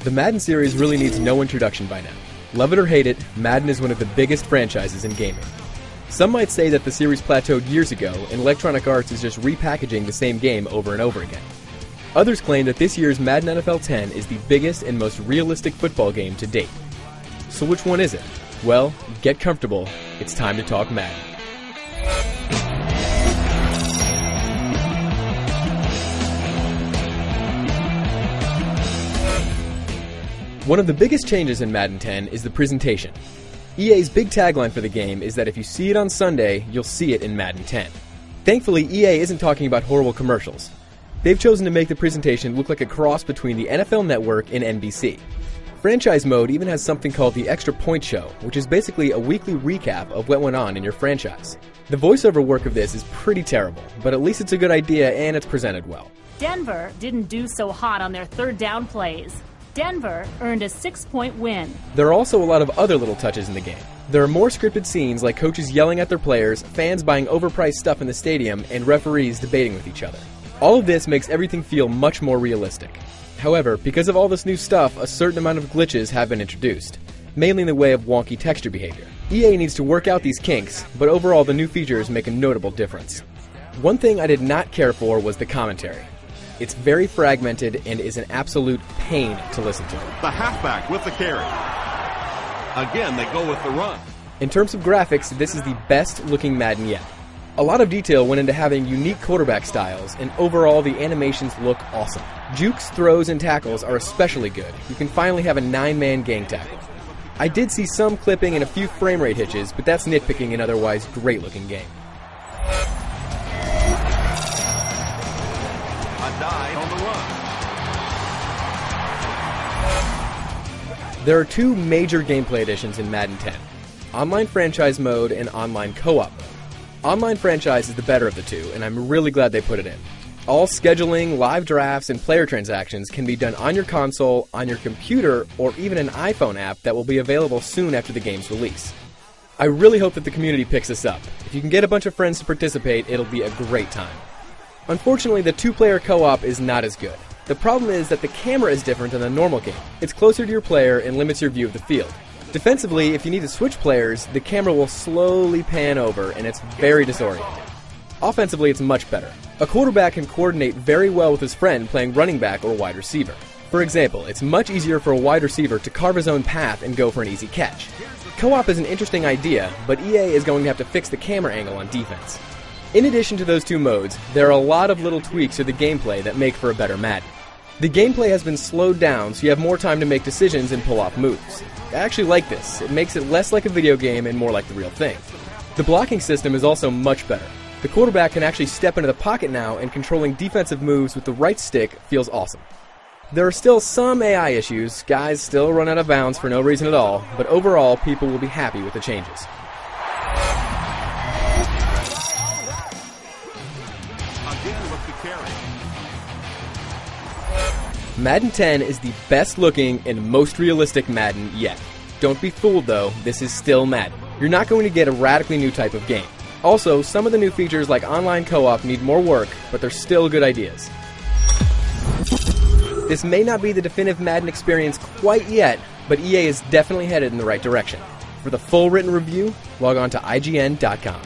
The Madden series really needs no introduction by now. Love it or hate it, Madden is one of the biggest franchises in gaming. Some might say that the series plateaued years ago and Electronic Arts is just repackaging the same game over and over again. Others claim that this year's Madden NFL 10 is the biggest and most realistic football game to date. So which one is it? Well, get comfortable, it's time to talk Madden. One of the biggest changes in Madden 10 is the presentation. EA's big tagline for the game is that if you see it on Sunday, you'll see it in Madden 10. Thankfully, EA isn't talking about horrible commercials. They've chosen to make the presentation look like a cross between the NFL Network and NBC. Franchise mode even has something called the Extra Point Show, which is basically a weekly recap of what went on in your franchise. The voiceover work of this is pretty terrible, but at least it's a good idea and it's presented well. Denver didn't do so hot on their third down plays. Denver earned a 6-point win. There are also a lot of other little touches in the game. There are more scripted scenes like coaches yelling at their players, fans buying overpriced stuff in the stadium, and referees debating with each other. All of this makes everything feel much more realistic. However, because of all this new stuff, a certain amount of glitches have been introduced, mainly in the way of wonky texture behavior. EA needs to work out these kinks, but overall the new features make a notable difference. One thing I did not care for was the commentary. It's very fragmented and is an absolute pain to listen to. The halfback with the carry. Again, they go with the run. In terms of graphics, this is the best looking Madden yet. A lot of detail went into having unique quarterback styles, and overall the animations look awesome. Jukes, throws, and tackles are especially good. You can finally have a 9-man gang tackle. I did see some clipping and a few frame rate hitches, but that's nitpicking an otherwise great looking game. Dive on the run. There are two major gameplay additions in Madden 10. Online Franchise Mode and Online Co-op Mode. Online Franchise is the better of the two, and I'm really glad they put it in. All scheduling, live drafts, and player transactions can be done on your console, on your computer, or even an iPhone app that will be available soon after the game's release. I really hope that the community picks this up. If you can get a bunch of friends to participate, it'll be a great time. Unfortunately, the two-player co-op is not as good. The problem is that the camera is different than the normal game. It's closer to your player and limits your view of the field. Defensively, if you need to switch players, the camera will slowly pan over and it's very disorienting. Offensively, it's much better. A quarterback can coordinate very well with his friend playing running back or wide receiver. For example, it's much easier for a wide receiver to carve his own path and go for an easy catch. Co-op is an interesting idea, but EA is going to have to fix the camera angle on defense. In addition to those two modes, there are a lot of little tweaks to the gameplay that make for a better Madden. The gameplay has been slowed down so you have more time to make decisions and pull off moves. I actually like this. It makes it less like a video game and more like the real thing. The blocking system is also much better. The quarterback can actually step into the pocket now, and controlling defensive moves with the right stick feels awesome. There are still some AI issues, guys still run out of bounds for no reason at all, but overall people will be happy with the changes. Madden 10 is the best looking and most realistic Madden yet. Don't be fooled though, this is still Madden. You're not going to get a radically new type of game. Also, some of the new features like online co-op need more work, but they're still good ideas. This may not be the definitive Madden experience quite yet, but EA is definitely headed in the right direction. For the full written review, log on to IGN.com.